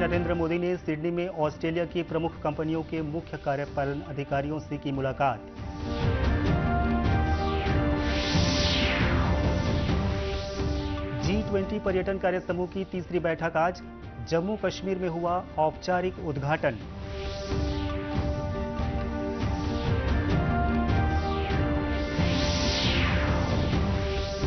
नरेंद्र मोदी ने सिडनी में ऑस्ट्रेलिया की प्रमुख कंपनियों के मुख्य कार्यपालन अधिकारियों से की मुलाकात। G20 पर्यटन कार्य समूह की तीसरी बैठक आज, जम्मू कश्मीर में हुआ औपचारिक उद्घाटन।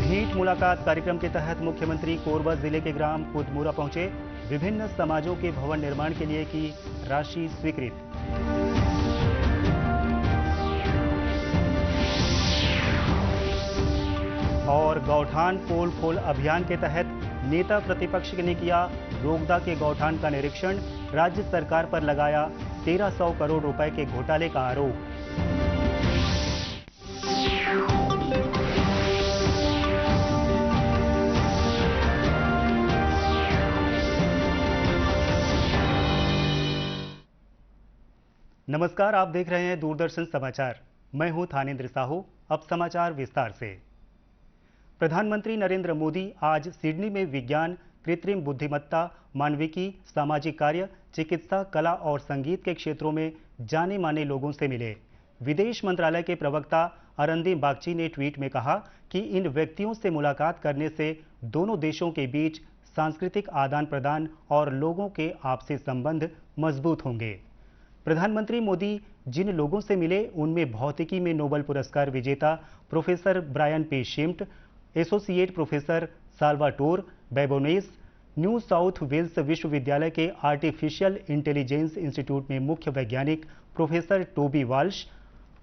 भेंट मुलाकात कार्यक्रम के तहत मुख्यमंत्री कोरबा जिले के ग्राम कुदमुरा पहुंचे, विभिन्न समाजों के भवन निर्माण के लिए की राशि स्वीकृत। और गौठान पोल खोल अभियान के तहत नेता प्रतिपक्ष ने किया रोगदा के गौठान का निरीक्षण, राज्य सरकार पर लगाया 1300 करोड़ रुपए के घोटाले का आरोप। नमस्कार, आप देख रहे हैं दूरदर्शन समाचार। मैं हूं थानेंद्र साहू। अब समाचार विस्तार से। प्रधानमंत्री नरेंद्र मोदी आज सिडनी में विज्ञान, कृत्रिम बुद्धिमत्ता, मानविकी, सामाजिक कार्य, चिकित्सा, कला और संगीत के क्षेत्रों में जाने माने लोगों से मिले। विदेश मंत्रालय के प्रवक्ता अरिंदम बागची ने ट्वीट में कहा कि इन व्यक्तियों से मुलाकात करने से दोनों देशों के बीच सांस्कृतिक आदान प्रदान और लोगों के आपसी संबंध मजबूत होंगे। प्रधानमंत्री मोदी जिन लोगों से मिले उनमें भौतिकी में नोबेल पुरस्कार विजेता professor Brian P Schmidt, associate professor Salvatore Babones, New South Wales विश्वविद्यालय के आर्टिफिशियल इंटेलिजेंस इंस्टीट्यूट में मुख्य वैज्ञानिक प्रोफेसर टोबी वाल्श,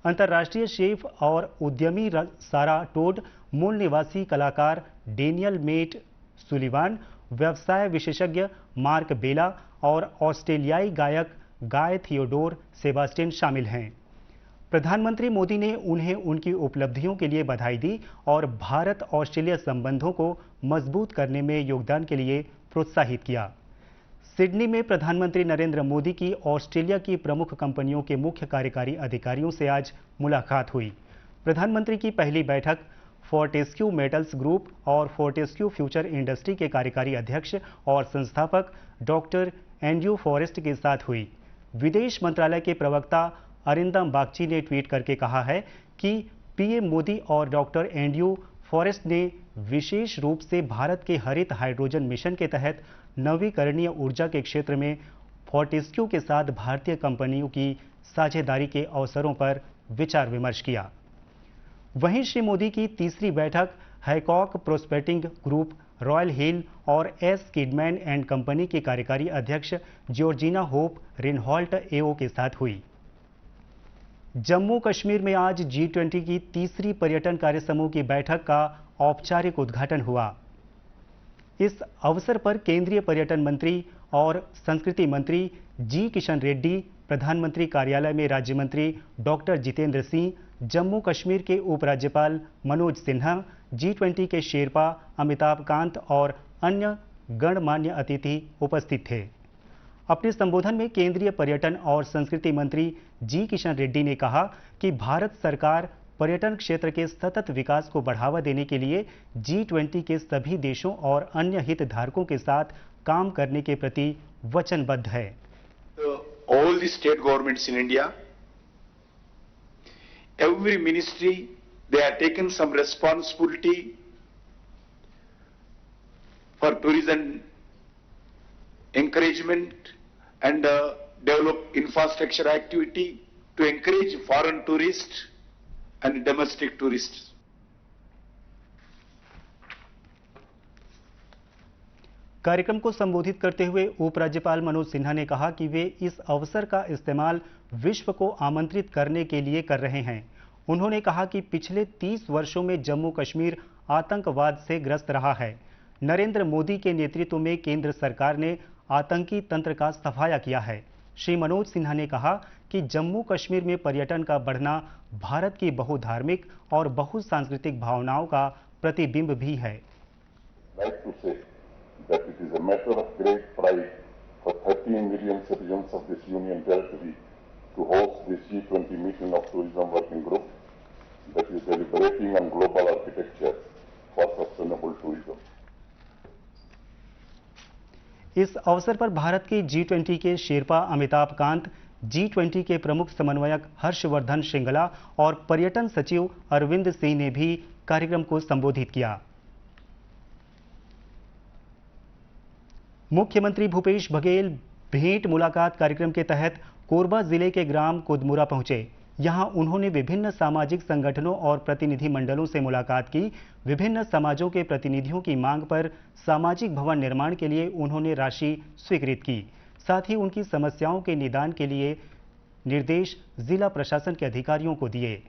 अंतर्राष्ट्रीय शेफ और उद्यमी सारा टोड, मूल निवासी कलाकार डेनियल मेट सुलिवान, व्यवसाय विशेषज्ञ मार्क बेला और ऑस्ट्रेलियाई गायक गाय थियोडोर सेबास्टियन शामिल हैं। प्रधानमंत्री मोदी ने उन्हें उनकी उपलब्धियों के लिए बधाई दी और भारत ऑस्ट्रेलिया संबंधों को मजबूत करने में योगदान के लिए प्रोत्साहित किया। सिडनी में प्रधानमंत्री नरेंद्र मोदी की ऑस्ट्रेलिया की प्रमुख कंपनियों के मुख्य कार्यकारी अधिकारियों से आज मुलाकात हुई। प्रधानमंत्री की पहली बैठक फोर्टेस्क्यू मेटल्स ग्रुप और फोर्टेस्क्यू फ्यूचर इंडस्ट्री के कार्यकारी अध्यक्ष और संस्थापक डॉक्टर एंड्रयू फॉरेस्ट के साथ हुई। विदेश मंत्रालय के प्रवक्ता अरिंदम बागची ने ट्वीट करके कहा है कि पीएम मोदी और डॉक्टर एंड्रयू फॉरेस्ट ने विशेष रूप से भारत के हरित हाइड्रोजन मिशन के तहत नवीकरणीय ऊर्जा के क्षेत्र में फोर्टेस्क्यू के साथ भारतीय कंपनियों की साझेदारी के अवसरों पर विचार विमर्श किया। वहीं श्री मोदी की तीसरी बैठक हैकॉक प्रोस्पेक्टिंग ग्रुप, रॉयल हिल और एस किडमैन एंड कंपनी के कार्यकारी अध्यक्ष जॉर्जिना होप रिनहॉल्ट एओ के साथ हुई। जम्मू कश्मीर में आज G20 की तीसरी पर्यटन कार्य समूह की बैठक का औपचारिक उद्घाटन हुआ। इस अवसर पर केंद्रीय पर्यटन मंत्री और संस्कृति मंत्री जी किशन रेड्डी, प्रधानमंत्री कार्यालय में राज्य मंत्री डॉक्टर जितेंद्र सिंह, जम्मू कश्मीर के उपराज्यपाल मनोज सिन्हा, G20 के शेरपा अमिताभ कांत और अन्य गणमान्य अतिथि उपस्थित थे। अपने संबोधन में केंद्रीय पर्यटन और संस्कृति मंत्री जी किशन रेड्डी ने कहा कि भारत सरकार पर्यटन क्षेत्र के सतत विकास को बढ़ावा देने के लिए G20 के सभी देशों और अन्य हितधारकों के साथ काम करने के प्रति वचनबद्ध है। All the state governments in India, every ministry, they have taken some responsibility for tourism encouragement and develop infrastructure activity to encourage foreign tourists and domestic tourists. कार्यक्रम को संबोधित करते हुए उपराज्यपाल मनोज सिन्हा ने कहा कि वे इस अवसर का इस्तेमाल विश्व को आमंत्रित करने के लिए कर रहे हैं। उन्होंने कहा कि पिछले 30 वर्षों में जम्मू कश्मीर आतंकवाद से ग्रस्त रहा है। नरेंद्र मोदी के नेतृत्व में केंद्र सरकार ने आतंकी तंत्र का सफाया किया है। श्री मनोज सिन्हा ने कहा कि जम्मू कश्मीर में पर्यटन का बढ़ना भारत की बहुधार्मिक और बहुसांस्कृतिक भावनाओं का प्रतिबिंब भी है। That it is a matter of great pride for 13 million citizens of this Union Territory to host this G20 meeting of Tourism Working Group that is deliberating on global architecture for sustainable tourism. इस अवसर पर भारत के G20 के Sherpa Amitabh Kant, G20 के प्रमुख समन्वयक हर्षवर्धन श्रृंगला और पर्यटन सचिव अरविंद सिंह ने भी कार्यक्रम को संबोधित किया। मुख्यमंत्री भूपेश बघेल भेंट मुलाकात कार्यक्रम के तहत कोरबा जिले के ग्राम कुदमुरा पहुंचे। यहां उन्होंने विभिन्न सामाजिक संगठनों और प्रतिनिधि मंडलों से मुलाकात की। विभिन्न समाजों के प्रतिनिधियों की मांग पर सामाजिक भवन निर्माण के लिए उन्होंने राशि स्वीकृत की। साथ ही उनकी समस्याओं के निदान के लिए निर्देश जिला प्रशासन के अधिकारियों को दिए।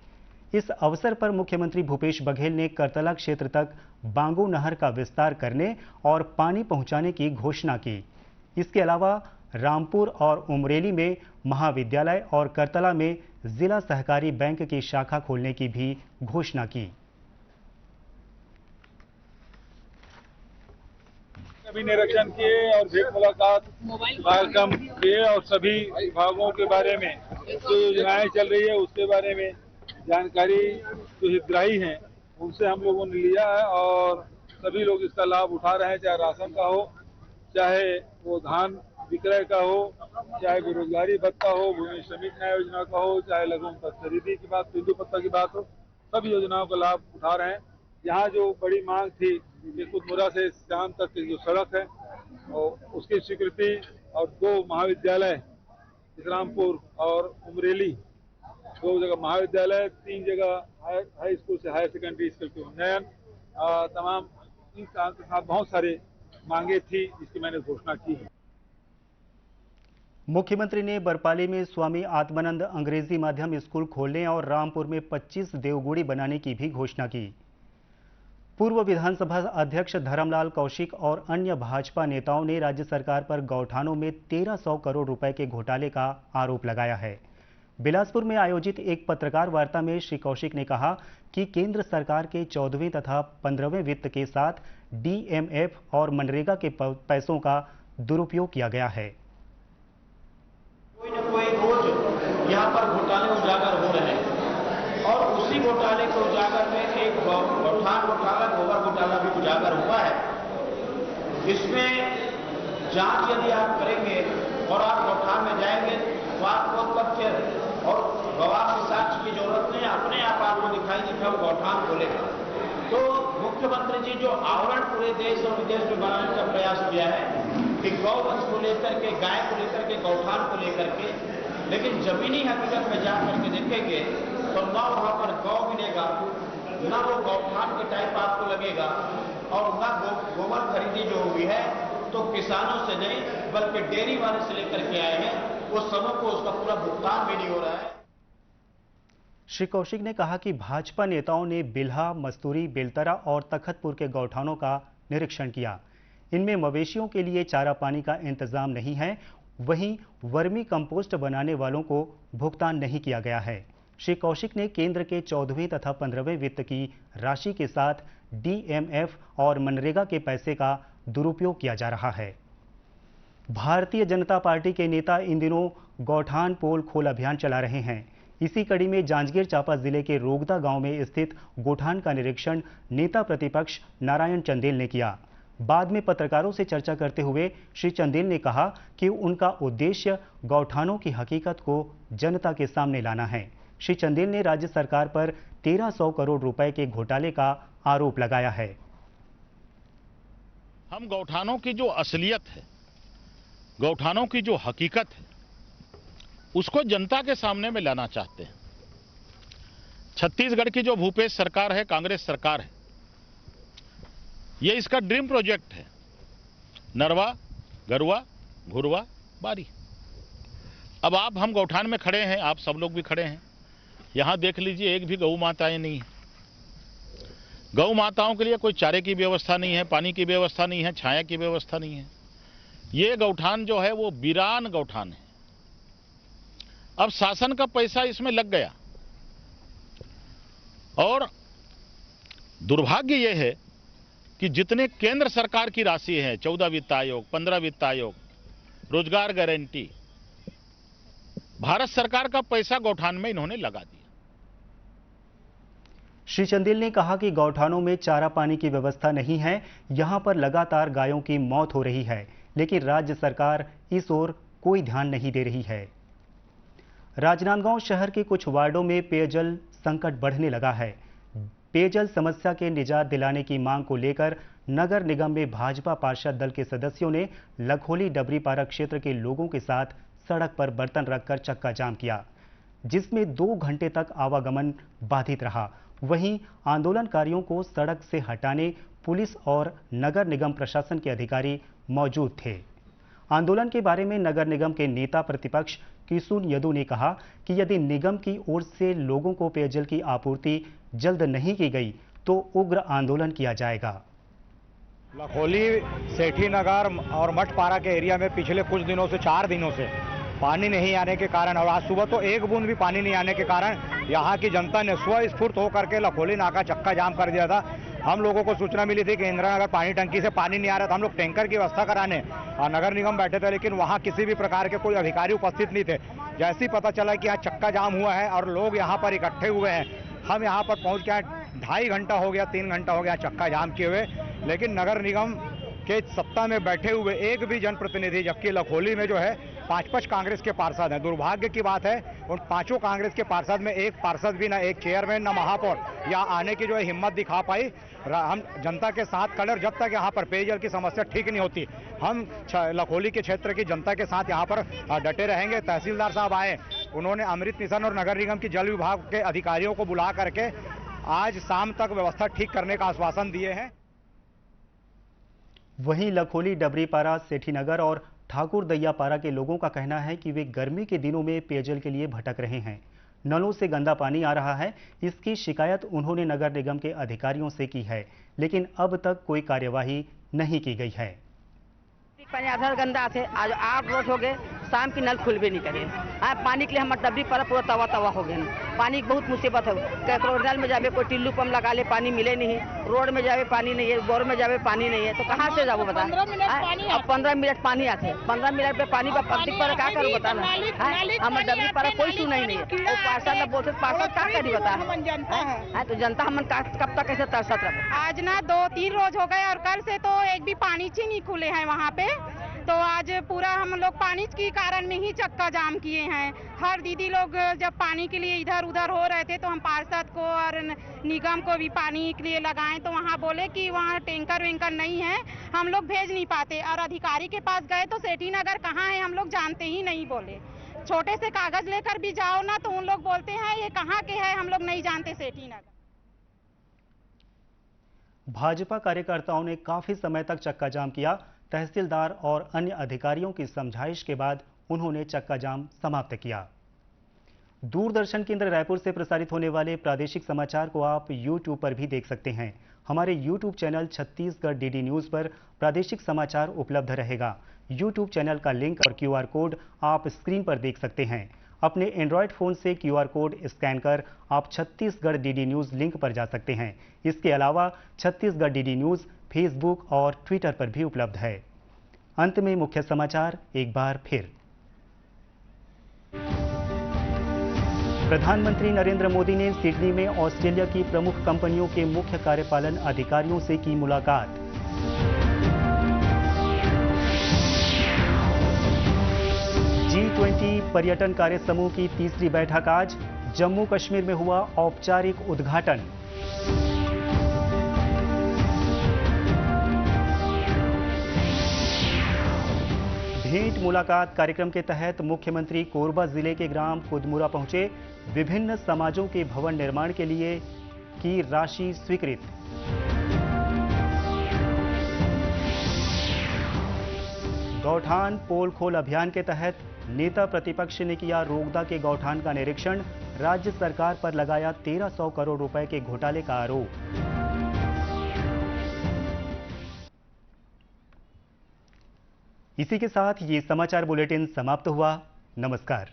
इस अवसर पर मुख्यमंत्री भूपेश बघेल ने करतला क्षेत्र तक बांगो नहर का विस्तार करने और पानी पहुंचाने की घोषणा की। इसके अलावा रामपुर और उमरेली में महाविद्यालय और करतला में जिला सहकारी बैंक की शाखा खोलने की भी घोषणा की। सभी निरीक्षण किए और भेंट मुलाकात कार्यक्रम किए और सभी विभागों के बारे में जो योजनाएं चल रही है उसके बारे में जानकारी जो हितग्राही हैं उनसे हम लोगों ने लिया है और सभी लोग इसका लाभ उठा रहे हैं, चाहे राशन का हो, चाहे वो धान विक्रय का हो, चाहे बेरोजगारी भत्ता हो, भूमि श्रमिक न्याय योजना का हो, चाहे लघु खरीदी की बात, तेंदु पत्ता की बात हो, सभी योजनाओं का लाभ उठा रहे हैं। यहाँ जो बड़ी मांग थी कि कुदमुरा से शाम तक की जो सड़क है और उसकी स्वीकृति और 2 महाविद्यालय इस्लामपुर और उमरेली, 2 जगह महाविद्यालय, 3 जगह हाई स्कूल से हायर सेकेंडरी स्कूल के उन्नयन, तमाम इन के साथ बहुत सारे मांगे थी, इसकी मैंने घोषणा की है। मुख्यमंत्री ने बरपाली में स्वामी आत्मानंद अंग्रेजी माध्यम स्कूल खोलने और रामपुर में 25 देवगुड़ी बनाने की भी घोषणा की। पूर्व विधानसभा अध्यक्ष धर्मलाल कौशिक और अन्य भाजपा नेताओं ने राज्य सरकार पर गौठानों में 1300 करोड़ रुपए के घोटाले का आरोप लगाया है। बिलासपुर में आयोजित एक पत्रकार वार्ता में श्री कौशिक ने कहा कि केंद्र सरकार के 14वें तथा 15वें वित्त के साथ DMF और मनरेगा के पैसों का दुरुपयोग किया गया है। कोई न कोई रोज यहाँ पर घोटाले उजागर हो रहे हैं और उसी घोटाले के उजागर में एक गौठान घोटाला, गोबर घोटाला भी उजागर हुआ है। इसमें जांच यदि आप करेंगे और आप गौठान में जाएंगे तो आपको तथ्य और गवाह के साक्ष्य की जरूरत नहीं, अपने आप आपको दिखाई देगा वो गौठान खोलेगा। तो मुख्यमंत्री जी जो आवरण पूरे देश और विदेश में बनाने का प्रयास किया है कि गौवंश को लेकर के, गाय को लेकर के, गौठान को लेकर के, लेकिन जमीनी हकीकत में जा करके देखेंगे तो ना वहां पर गौ मिलेगा, ना वो गौठान के टाइप आपको लगेगा और ना गोबर खरीदी जो हुई है तो किसानों से नहीं बल्कि डेयरी वाले से लेकर के आए हैं, वो सबों को उसका पूरा भुगतान भी नहीं हो रहा है। श्री कौशिक ने कहा कि भाजपा नेताओं ने बिल्हा, मस्तूरी, बेलतरा और तखतपुर के गौठानों का निरीक्षण किया। इनमें मवेशियों के लिए चारा पानी का इंतजाम नहीं है, वहीं वर्मी कंपोस्ट बनाने वालों को भुगतान नहीं किया गया है। श्री कौशिक ने केंद्र के 14वें तथा 15वें वित्त की राशि के साथ DMF और मनरेगा के पैसे का दुरुपयोग किया जा रहा है। भारतीय जनता पार्टी के नेता इन दिनों गौठान पोल खोल अभियान चला रहे हैं। इसी कड़ी में जांजगीर चांपा जिले के रोगदा गांव में स्थित गौठान का निरीक्षण नेता प्रतिपक्ष नारायण चंदेल ने किया। बाद में पत्रकारों से चर्चा करते हुए श्री चंदेल ने कहा कि उनका उद्देश्य गौठानों की हकीकत को जनता के सामने लाना है। श्री चंदेल ने राज्य सरकार पर 1300 करोड़ रुपए के घोटाले का आरोप लगाया है। हम गौठानों की जो असलियत है, गौठानों की जो हकीकत है, उसको जनता के सामने में लाना चाहते हैं। छत्तीसगढ़ की जो भूपेश सरकार है, कांग्रेस सरकार है, ये इसका ड्रीम प्रोजेक्ट है। नरवा, गरुआ, घुरवा, बारी। अब हम गौठान में खड़े हैं, आप सब लोग भी खड़े हैं। यहां देख लीजिए, एक भी गौ माताएं नहीं है। गौ माताओं के लिए कोई चारे की व्यवस्था नहीं है, पानी की व्यवस्था नहीं है, छाया की व्यवस्था नहीं है। ये गौठान जो है वो वीरान गौठान है। अब शासन का पैसा इसमें लग गया और दुर्भाग्य यह है कि जितने केंद्र सरकार की राशि है, 14 वित्त आयोग, 15 वित्त आयोग, रोजगार गारंटी, भारत सरकार का पैसा गौठान में इन्होंने लगा दिया। श्री चंदेल ने कहा कि गौठानों में चारा पानी की व्यवस्था नहीं है, यहां पर लगातार गायों की मौत हो रही है। लेकिन राज्य सरकार इस ओर कोई ध्यान नहीं दे रही है। राजनांदगांव शहर के कुछ वार्डों में पेयजल संकट बढ़ने लगा है। पेयजल समस्या के निजात दिलाने की मांग को लेकर नगर निगम में भाजपा पार्षद दल के सदस्यों ने लखोली डबरीपारा क्षेत्र के लोगों के साथ सड़क पर बर्तन रखकर चक्का जाम किया, जिसमें 2 घंटे तक आवागमन बाधित रहा। वहीं आंदोलनकारियों को सड़क से हटाने पुलिस और नगर निगम प्रशासन के अधिकारी मौजूद थे। आंदोलन के बारे में नगर निगम के नेता प्रतिपक्ष किशुन यदु ने कहा कि यदि निगम की ओर से लोगों को पेयजल की आपूर्ति जल्द नहीं की गई तो उग्र आंदोलन किया जाएगा। लखोली, सेठी नगर और मठपारा के एरिया में पिछले कुछ दिनों से 4 दिनों से पानी नहीं आने के कारण और आज सुबह तो 1 बूंद भी पानी नहीं आने के कारण यहाँ की जनता ने स्वस्फूर्त होकर के लखोली नाका चक्का जाम कर दिया था। हम लोगों को सूचना मिली थी कि इंदिरा नगर पानी टंकी से पानी नहीं आ रहा था। हम लोग टैंकर की व्यवस्था कराने नगर निगम बैठे थे, लेकिन वहाँ किसी भी प्रकार के कोई अधिकारी उपस्थित नहीं थे। जैसे ही पता चला कि यहाँ चक्का जाम हुआ है और लोग यहाँ पर इकट्ठे हुए हैं, हम यहाँ पर पहुँच गए। 2.5 घंटा हो गया, 3 घंटा हो गया चक्का जाम किए हुए, लेकिन नगर निगम के सत्ता में बैठे हुए एक भी जनप्रतिनिधि, जबकि लखोली में जो है 5 कांग्रेस के पार्षद हैं। दुर्भाग्य की बात है उन 5 कांग्रेस के पार्षद में एक पार्षद भी ना, एक चेयरमैन, ना महापौर यहाँ आने की जो है हिम्मत दिखा पाई। हम जनता के साथ खड़े, जब तक यहाँ पर पेयजल की समस्या ठीक नहीं होती हम लखोली के क्षेत्र की जनता के साथ यहाँ पर डटे रहेंगे। तहसीलदार साहब आए, उन्होंने अमृत मिशन और नगर निगम की जल विभाग के अधिकारियों को बुला करके आज शाम तक व्यवस्था ठीक करने का आश्वासन दिए हैं। वहीं लखोली, डबरीपारा, सेठीनगर और ठाकुर दैयापारा के लोगों का कहना है कि वे गर्मी के दिनों में पेयजल के लिए भटक रहे हैं। नलों से गंदा पानी आ रहा है। इसकी शिकायत उन्होंने नगर निगम के अधिकारियों से की है, लेकिन अब तक कोई कार्यवाही नहीं की गई है। पानी आधा गंदा थे, आज 8 रोज हो गए, शाम की नल खुल भी नहीं करे। पानी के लिए हमारे डबरीपारा पूरा तवा हो गए। पानी की बहुत मुसीबत है। ककरो नल में जावे कोई टिल्लू पंप लगा ले, पानी मिले नहीं। रोड में जावे पानी नहीं है, बोर में जावे पानी नहीं है, तो कहाँ से जाओ बता। अब 15 मिनट पानी आते, 15 मिनट पे पानी का पब्लिक पर क्या करूँ बता ना। हमारे डबरीपारा कोई सुनाई नहीं है। वो पार्षद बोलते पार्षद क्या करी बता। तो जनता हम कब तक ऐसे तरसत रहे। आज ना 2-3 रोज हो गए और कल से तो एक भी पानी ही नहीं खुले हैं वहाँ पे। तो आज पूरा हम लोग पानी के कारण में ही चक्का जाम किए हैं। हर दीदी लोग जब पानी के लिए इधर उधर हो रहे थे तो हम पार्षद को और निगम को भी पानी के लिए लगाएं, तो वहाँ बोले कि वहाँ टैंकर वेंकर नहीं है, हम लोग भेज नहीं पाते। और अधिकारी के पास गए तो सेठी नगर कहाँ है हम लोग जानते ही नहीं बोले। छोटे से कागज लेकर भी जाओ ना तो उन लोग बोलते हैं ये कहाँ के है, हम लोग नहीं जानते सेठी नगर। भाजपा कार्यकर्ताओं ने काफी समय तक चक्का जाम किया। तहसीलदार और अन्य अधिकारियों की समझाइश के बाद उन्होंने चक्का जाम समाप्त किया। दूरदर्शन केंद्र रायपुर से प्रसारित होने वाले प्रादेशिक समाचार को आप YouTube पर भी देख सकते हैं। हमारे YouTube channel Chhattisgarh DD news पर प्रादेशिक समाचार उपलब्ध रहेगा। YouTube चैनल का लिंक और QR कोड आप स्क्रीन पर देख सकते हैं। अपने एंड्रॉयड फ़ोन से QR कोड स्कैन कर आप छत्तीसगढ़ DD न्यूज़ लिंक पर जा सकते हैं। इसके अलावा छत्तीसगढ़ DD न्यूज़ फेसबुक और ट्विटर पर भी उपलब्ध है। अंत में मुख्य समाचार एक बार फिर। प्रधानमंत्री नरेंद्र मोदी ने सिडनी में ऑस्ट्रेलिया की प्रमुख कंपनियों के मुख्य कार्यपालन अधिकारियों से की मुलाकात। G20 पर्यटन कार्य समूह की तीसरी बैठक आज जम्मू कश्मीर में हुआ औपचारिक उद्घाटन। भेंट मुलाकात कार्यक्रम के तहत मुख्यमंत्री कोरबा जिले के ग्राम कुदमुरा पहुंचे। विभिन्न समाजों के भवन निर्माण के लिए की राशि स्वीकृत। गौठान पोल खोल अभियान के तहत नेता प्रतिपक्ष ने किया रोगदा के गौठान का निरीक्षण। राज्य सरकार पर लगाया 1300 करोड़ रुपए के घोटाले का आरोप। इसी के साथ ये समाचार बुलेटिन समाप्त हुआ। नमस्कार।